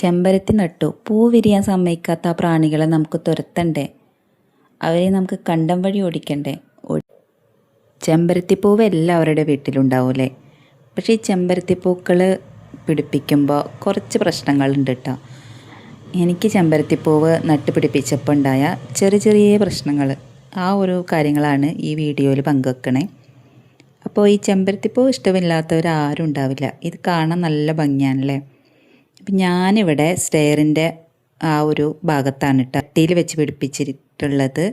ചെമ്പരത്തി നട്ടു. പൂ വിരിയാൻ സമ്മതിക്കാത്ത ആ പ്രാണികളെ നമുക്ക് തുരത്തണ്ടേ? അവരെ നമുക്ക് കണ്ടം വഴി ഓടിക്കണ്ടേ? ചെമ്പരത്തിപ്പൂവ് എല്ലാവരുടെ വീട്ടിലുണ്ടാവൂലേ? പക്ഷേ ഈ ചെമ്പരത്തിപ്പൂക്കൾ പിടിപ്പിക്കുമ്പോൾ കുറച്ച് പ്രശ്നങ്ങളുണ്ട് കേട്ടോ. എനിക്ക് ചെമ്പരത്തിപ്പൂവ് നട്ട് പിടിപ്പിച്ചപ്പോൾ ഉണ്ടായ ചെറിയ ചെറിയ പ്രശ്നങ്ങൾ, ആ ഒരു കാര്യങ്ങളാണ് ഈ വീഡിയോയിൽ പങ്കുവെക്കണേ. അപ്പോൾ ഈ ചെമ്പരത്തിപ്പൂവ് ഇഷ്ടമില്ലാത്തവരാരും ഉണ്ടാവില്ല. ഇത് കാണാൻ നല്ല ഭംഗിയാണല്ലേ. അപ്പം ഞാനിവിടെ സ്റ്റെയറിൻ്റെ ആ ഒരു ഭാഗത്താണ് ടട്ടിയിൽ വെച്ച് പിടിപ്പിച്ചിട്ടുള്ളത്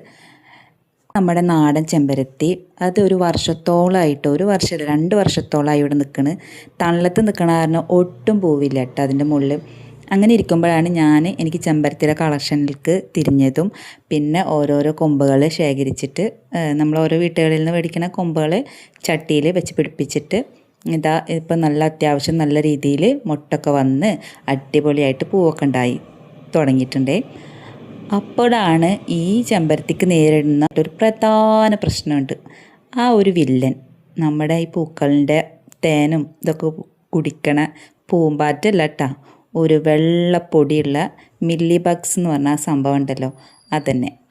നമ്മുടെ നാടൻ ചെമ്പരത്തി. അത് ഒരു വർഷത്തോളമായിട്ട്, 2 വർഷത്തോളമായി ഇവിടെ നിൽക്കണ്. തണലത്ത് നിൽക്കണ കാരണം ഒട്ടും പോവില്ല കേട്ടോ അതിൻ്റെ മുകളിൽ. അങ്ങനെ ഇരിക്കുമ്പോഴാണ് എനിക്ക് ചെമ്പരത്തിയുടെ കളക്ഷനിലേക്ക് തിരിഞ്ഞതും. പിന്നെ ഓരോരോ കൊമ്പുകൾ ശേഖരിച്ചിട്ട് നമ്മൾ ഓരോ വീട്ടുകളിൽ നിന്ന് മേടിക്കുന്ന കൊമ്പുകൾ ചട്ടിയിൽ വെച്ച് പിടിപ്പിച്ചിട്ട് ഇപ്പം നല്ല അത്യാവശ്യം നല്ല രീതിയിൽ മുട്ടൊക്കെ വന്ന് അടിപൊളിയായിട്ട് പൂവൊക്കെ ഉണ്ടായി തുടങ്ങിയിട്ടുണ്ടേ. അപ്പോഴാണ് ഈ ചെമ്പരത്തിക്ക് നേരിടുന്ന ഒരു പ്രധാന പ്രശ്നമുണ്ട്. ആ ഒരു വില്ലൻ നമ്മുടെ ഈ പൂക്കളിൻ്റെ തേനും ഇതൊക്കെ കുടിക്കണ പൂമ്പാറ്റല്ല കേട്ടോ, ഒരു വെള്ളപ്പൊടിയുള്ള മില്ലി ബഗ്സ് എന്ന് പറഞ്ഞ ആ സംഭവം ഉണ്ടല്ലോ,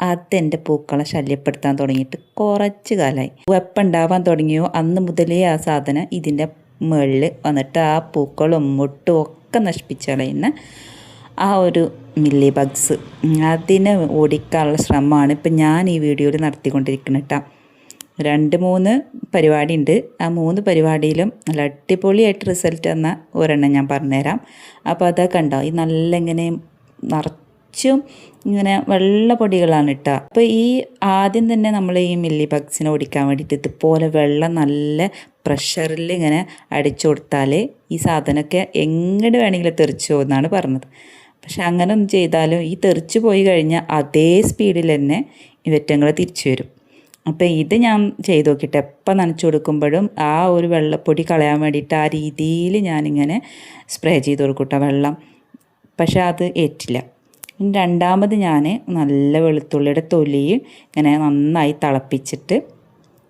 അതെൻ്റെ പൂക്കളെ ശല്യപ്പെടുത്താൻ തുടങ്ങിയിട്ട് കുറച്ച് കാലമായി. വെപ്പുണ്ടാവാൻ തുടങ്ങിയോ അന്ന് മുതലേ ആ സാധനം ഇതിൻ്റെ മുകളിൽ വന്നിട്ട് ആ പൂക്കളും മുട്ടും ഒക്കെ നശിപ്പിച്ച് കളയുന്ന ആ ഒരു മില്ലി ബഗ്സ്, അതിനെ ഓടിക്കാനുള്ള ശ്രമമാണ് ഇപ്പം ഞാൻ ഈ വീഡിയോയിൽ നടത്തിക്കൊണ്ടിരിക്കുന്നത് കേട്ടോ. 2-3 പരിപാടി ഉണ്ട്. ആ 3 പരിപാടിയിലും നല്ല അടിപൊളിയായിട്ട് റിസൾട്ട് തന്ന ഒരെണ്ണം ഞാൻ പറഞ്ഞുതരാം. അപ്പോൾ അതൊക്കെ ഉണ്ടോ, ഈ നല്ല ഇങ്ങനെ നിറച്ചും ഇങ്ങനെ വെള്ളപ്പൊടികളാണ് കേട്ടോ. അപ്പോൾ ഈ ആദ്യം തന്നെ നമ്മൾ ഈ മില്ലി ബഗ്സിനെ ഓടിക്കാൻ വേണ്ടിയിട്ട് ഇതുപോലെ വെള്ളം നല്ല പ്രഷറിൽ ഇങ്ങനെ അടിച്ചു കൊടുത്താൽ ഈ സാധനമൊക്കെ എങ്ങോട്ട് വേണമെങ്കിലും തെറിച്ചു പോകുമെന്നാണ് പറഞ്ഞത്. പക്ഷെ അങ്ങനെ ഒന്നും ചെയ്താലും ഈ തെറിച്ചു പോയി കഴിഞ്ഞാൽ അതേ സ്പീഡിൽ തന്നെ ഇവറ്റങ്ങൾ തിരിച്ചു വരും. അപ്പോൾ ഇത് ഞാൻ ചെയ്ത് നോക്കിയിട്ട് എപ്പോൾ നനച്ചു കൊടുക്കുമ്പോഴും ആ ഒരു വെള്ളപ്പൊടി കളയാൻ വേണ്ടിയിട്ട് ആ രീതിയിൽ ഞാനിങ്ങനെ സ്പ്രേ ചെയ്ത് കൊടുക്കട്ടോ വെള്ളം. പക്ഷെ അത് ഏറ്റില്ല. രണ്ടാമത് ഞാൻ നല്ല വെളുത്തുള്ളിയുടെ തൊലി ഇങ്ങനെ നന്നായി തിളപ്പിച്ചിട്ട്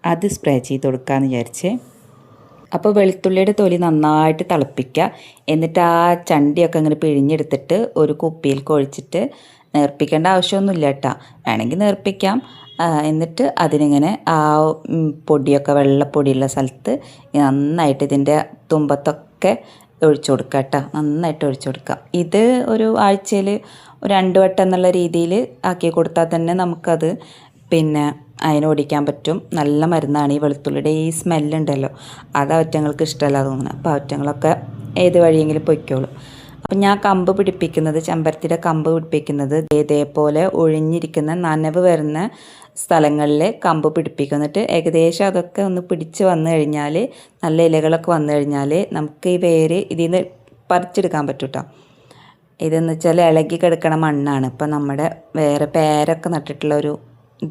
അത് സ്പ്രേ ചെയ്ത് കൊടുക്കാമെന്ന് വിചാരിച്ചേ. അപ്പോൾ വെളുത്തുള്ളിയുടെ തൊലി നന്നായിട്ട് തിളപ്പിക്കുക. എന്നിട്ട് ആ ചണ്ടിയൊക്കെ ഇങ്ങനെ പിഴിഞ്ഞെടുത്തിട്ട് ഒരു കുപ്പിയിൽ കൊഴിച്ചിട്ട്, നേർപ്പിക്കേണ്ട ആവശ്യമൊന്നുമില്ല കേട്ടോ, വേണമെങ്കിൽ നേർപ്പിക്കാം. എന്നിട്ട് അതിനിങ്ങനെ ആ പൊടിയൊക്കെ വെള്ളപ്പൊടിയുള്ള സ്ഥലത്ത് നന്നായിട്ട് ഇതിൻ്റെ തുമ്പത്തൊക്കെ ഒഴിച്ചു കൊടുക്കുക കേട്ടോ, നന്നായിട്ട് ഒഴിച്ചു കൊടുക്കാം. ഇത് ഒരു ആഴ്ചയിൽ 2 വട്ടം എന്നുള്ള രീതിയിൽ ആക്കി കൊടുത്താൽ തന്നെ നമുക്കത് പിന്നെ അതിന് ഓടിക്കാൻ പറ്റും. നല്ല മരുന്നാണ്. ഈ വെളുത്തുള്ളിയുടെ ഈ സ്മെല്ലുണ്ടല്ലോ, അത് അവറ്റങ്ങൾക്ക് ഇഷ്ടമല്ല തോന്നുന്നത്. അപ്പോൾ അവറ്റങ്ങളൊക്കെ ഏത് വഴിയെങ്കിലും പൊയ്ക്കോളും. അപ്പം ഞാൻ കമ്പ് പിടിപ്പിക്കുന്നത്, ചെമ്പരത്തിയുടെ കമ്പ് പിടിപ്പിക്കുന്നത് ഇതേപോലെ ഒഴിഞ്ഞിരിക്കുന്ന നനവ് വരുന്ന സ്ഥലങ്ങളിൽ കമ്പ് പിടിപ്പിക്കുന്നിട്ട് ഏകദേശം അതൊക്കെ ഒന്ന് പിടിച്ച് വന്നു കഴിഞ്ഞാൽ, നല്ല ഇലകളൊക്കെ വന്നു കഴിഞ്ഞാൽ നമുക്ക് ഈ വേര് ഇതിൽ നിന്ന് പറിച്ചെടുക്കാൻ പറ്റും കേട്ടോ. ഇതെന്ന് വെച്ചാൽ ഇളകി കിടക്കണ മണ്ണാണ്. ഇപ്പം നമ്മുടെ വേറെ പേരൊക്കെ നട്ടിട്ടുള്ള ഒരു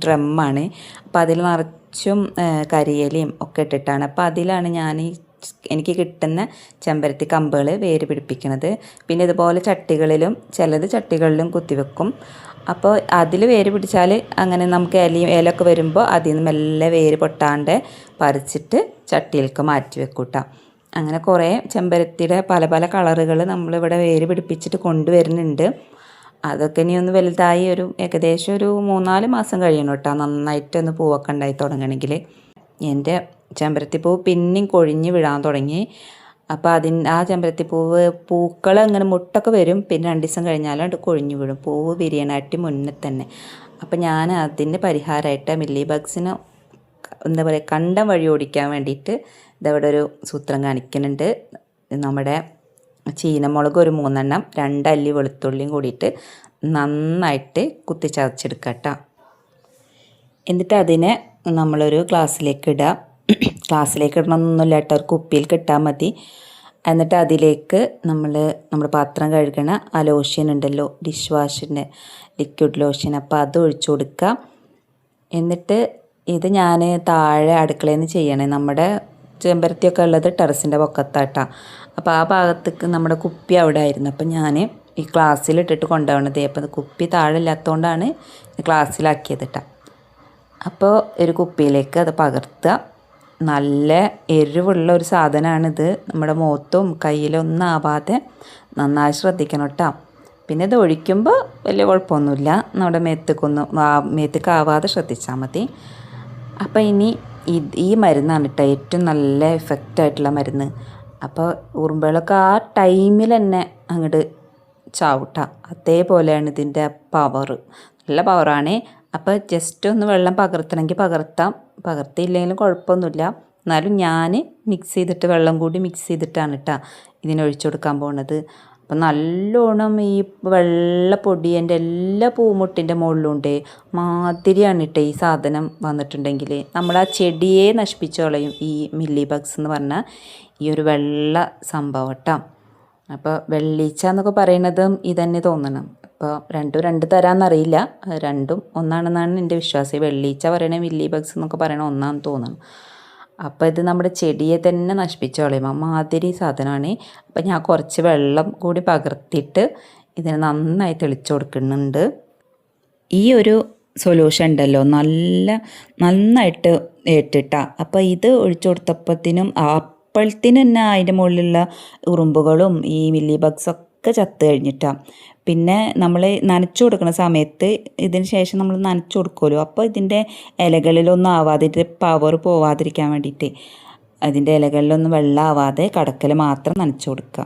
ഡ്രമ്മാണ്. അപ്പോൾ അതിൽ നിറച്ചും കരിയിലയും ഒക്കെ ഇട്ടിട്ടാണ്. അപ്പോൾ അതിലാണ് എനിക്ക് കിട്ടുന്ന ചെമ്പരത്തി കമ്പുകൾ വേര് പിടിപ്പിക്കുന്നത്. പിന്നെ ഇതുപോലെ ചട്ടികളിലും കുത്തിവെക്കും. അപ്പോൾ അതിൽ വേര് പിടിച്ചാൽ അങ്ങനെ നമുക്ക് ഇലയൊക്കെ വരുമ്പോൾ അതിൽ നിന്ന് മെല്ലെ വേര് പൊട്ടാണ്ട് പറിച്ചിട്ട് ചട്ടിയിലേക്ക് മാറ്റി വെക്കും കേട്ടോ. അങ്ങനെ കുറേ ചെമ്പരത്തിയുടെ പല പല കളറുകൾ നമ്മളിവിടെ വേര് പിടിപ്പിച്ചിട്ട് കൊണ്ടുവരുന്നുണ്ട്. അതൊക്കെ ഇനി ഒന്ന് വലുതായി ഏകദേശം ഒരു 3-4 മാസം കഴിയണം കേട്ടോ, നന്നായിട്ടൊന്ന് പൂവൊക്കെ ഉണ്ടായി തുടങ്ങണമെങ്കിൽ. എൻ്റെ ചെമ്പരത്തിപ്പൂവ് പിന്നെയും കൊഴിഞ്ഞ് വിടാൻ തുടങ്ങി. അപ്പോൾ ആ ചെമ്പരത്തിപ്പൂവ് പൂക്കൾ അങ്ങനെ മുട്ടൊക്കെ വരും, പിന്നെ 2 ദിവസം കഴിഞ്ഞാലും കൊഴിഞ്ഞു വീഴും, പൂവ് വിരിയാനായിട്ട് മുന്നേ തന്നെ. അപ്പോൾ ഞാൻ അതിന് പരിഹാരമായിട്ട് മില്ലി ബഗ്സിന് എന്താ പറയുക, കണ്ടം വഴി ഓടിക്കാൻ വേണ്ടിയിട്ട് ഇതവിടെ ഒരു സൂത്രം കാണിക്കുന്നുണ്ട്. നമ്മുടെ ചീനമുളക് ഒരു 3 എണ്ണം, 2 അല്ലി വെളുത്തുള്ളിയും കൂടിയിട്ട് നന്നായിട്ട് കുത്തിച്ചതച്ചെടുക്കുക കേട്ടോ. എന്നിട്ട് അതിനെ നമ്മളൊരു ഗ്ലാസ്സിലേക്ക് ഇടുക. ഗ്ലാസ്സിലേക്ക് ഇടണമെന്നൊന്നുമില്ല കേട്ടോ, ഒരു കുപ്പിയിൽ കിട്ടാൽ മതി. എന്നിട്ട് അതിലേക്ക് നമ്മുടെ പാത്രം കഴുകണ ആ ലോഷൻ ഉണ്ടല്ലോ, ഡിഷ് വാഷിൻ്റെ ലിക്വിഡ് ലോഷൻ, അപ്പോൾ അത് ഒഴിച്ചു കൊടുക്കുക. എന്നിട്ട് ഇത് ഞാൻ താഴെ അടുക്കളയിൽ നിന്ന് ചെയ്യണേ. നമ്മുടെ ചെമ്പരത്തിയൊക്കെ ഉള്ളത് ടെറസിൻ്റെ പൊക്കത്താട്ടാ. അപ്പോൾ ആ ഭാഗത്തേക്ക് നമ്മുടെ കുപ്പി അവിടെ ആയിരുന്നു. അപ്പോൾ ഞാൻ ഈ ഗ്ലാസ്സിലിട്ടിട്ട് കൊണ്ടുപോകണത്. അപ്പോൾ കുപ്പി താഴെ ഇല്ലാത്തതുകൊണ്ടാണ് ഗ്ലാസ്സിലാക്കിയത് കേട്ടോ. അപ്പോൾ ഒരു കുപ്പിയിലേക്ക് അത് പകർത്തുക. നല്ല എരിവുള്ള ഒരു സാധനമാണിത്. നമ്മുടെ മുഖത്തും കയ്യിലൊന്നും ആവാതെ നന്നായി ശ്രദ്ധിക്കണം കേട്ടോ. പിന്നെ ഇത് ഒഴിക്കുമ്പോൾ വലിയ കുഴപ്പമൊന്നുമില്ല, നമ്മുടെ മേത്തേക്ക് ആവാതെ ശ്രദ്ധിച്ചാൽ മതി. അപ്പോൾ ഇനി ഈ മരുന്നാണ് കേട്ടോ ഏറ്റവും നല്ല എഫക്റ്റായിട്ടുള്ള മരുന്ന്. അപ്പോൾ ഉറുമ്പുകളൊക്കെ ആ ടൈമിൽ തന്നെ അങ്ങോട്ട് ചാവൂട്ട. അതേപോലെയാണ് ഇതിൻ്റെ പവർ, നല്ല പവറാണ്. അപ്പോൾ ജസ്റ്റ് ഒന്ന് വെള്ളം പകർത്തണമെങ്കിൽ പകർത്താം, പകർത്തിയില്ലെങ്കിലും കുഴപ്പമൊന്നുമില്ല. എന്നാലും ഞാൻ വെള്ളം കൂടി മിക്സ് ചെയ്തിട്ടാണ് കേട്ടോ ഇതിനൊഴിച്ചു കൊടുക്കാൻ പോകുന്നത്. അപ്പം നല്ലോണം ഈ വെള്ളപ്പൊടി എൻ്റെ എല്ലാ പൂമുട്ടിൻ്റെ മുകളിലുണ്ട് മാതിരിയാണ് കേട്ടോ ഈ സാധനം വന്നിട്ടുണ്ടെങ്കിൽ നമ്മൾ ആ ചെടിയെ നശിപ്പിച്ചു കളയും ഈ മില്ലി ബഗ്സ് എന്ന് പറഞ്ഞാൽ ഈ ഒരു വെള്ള സംഭവം കേട്ടോ. അപ്പോൾ വെള്ളീച്ച എന്നൊക്കെ പറയുന്നതും ഇതന്നെ തോന്നണം. അപ്പോൾ രണ്ടും രണ്ട് തരാമെന്നറിയില്ല, രണ്ടും ഒന്നാണെന്നാണ് എൻ്റെ വിശ്വാസം. വെള്ളീച്ച പറയണ മില്ലി ബഗ്സ് എന്നൊക്കെ പറയണ ഒന്നാണെന്ന് തോന്നണം. അപ്പോൾ ഇത് നമ്മുടെ ചെടിയെ തന്നെ നശിപ്പിച്ച് കളയും മാതിരി സാധനമാണ്. അപ്പോൾ ഞാൻ കുറച്ച് വെള്ളം കൂടി പകർത്തിയിട്ട് ഇതിന് നന്നായി തെളിച്ചു കൊടുക്കുന്നുണ്ട്. ഈ ഒരു സൊല്യൂഷൻ ഉണ്ടല്ലോ നന്നായിട്ട് ഏറ്റിട്ടാ. അപ്പോൾ ഇത് ഒഴിച്ചു കൊടുത്തപ്പോഴത്തേനും അപ്പോഴത്തേനും തന്നെ അതിൻ്റെ മുകളിലുള്ള ഉറുമ്പുകളും ഈ മില്ലി ബഗ്സൊക്കെ ചത്ത് കഴിഞ്ഞിട്ടാണ്. പിന്നെ നമ്മൾ നനച്ചു കൊടുക്കുന്ന സമയത്ത് ഇതിന് ശേഷം നമ്മൾ നനച്ചു കൊടുക്കുമല്ലോ, അപ്പോൾ ഇതിൻ്റെ ഇലകളിലൊന്നും ആവാതെ ഇതിൻ്റെ പവർ പോവാതിരിക്കാൻ വേണ്ടിയിട്ട് അതിൻ്റെ ഇലകളിലൊന്നും വെള്ളം ആവാതെ കടക്കൽ മാത്രം നനച്ചു കൊടുക്കുക.